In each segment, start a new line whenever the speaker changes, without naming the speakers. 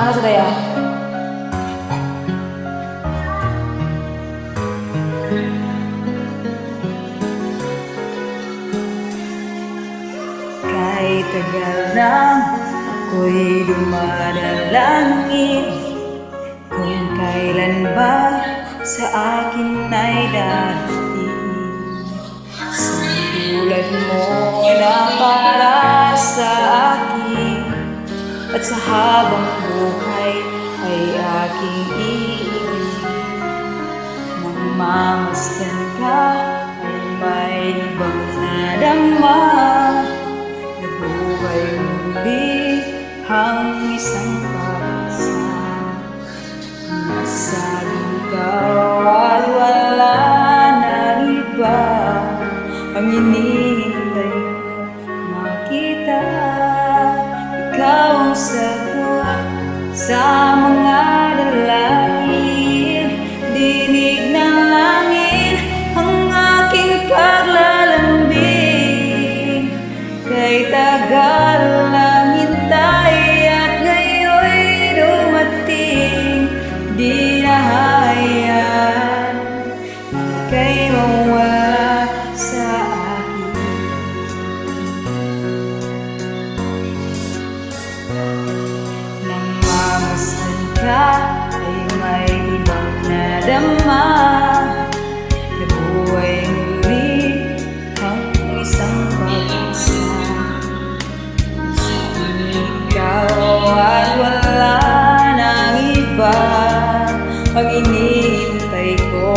Ano sa kaya? Kahit tagal na ako'y dumadalangin, kung kailan ba sa akin ay darating. Sa tulad mo na para sa akin, at sa habang buhay ay aking iibig. Namamasdan ka ay may ibang nadama, nabuhay muli ang isang pag-asa. Nasabing ikaw at wala nang iba ang hinihintay ko makita. Ikaw ang sagot sa mga dalangin, dinig ng langit ang aking paglalambing. Kay tagal ng hintay at ngayon'y dumating, di na hayaan ika'y mawala sa akin. Nang mamasdan ka ay may ibang nadama, nabuhay muli ang isang pag-asa. Ikaw at wala nang iba ang hinihintay ko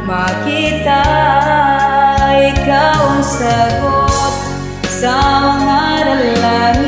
makita. Ikaw ang sagot sa mga dalangin,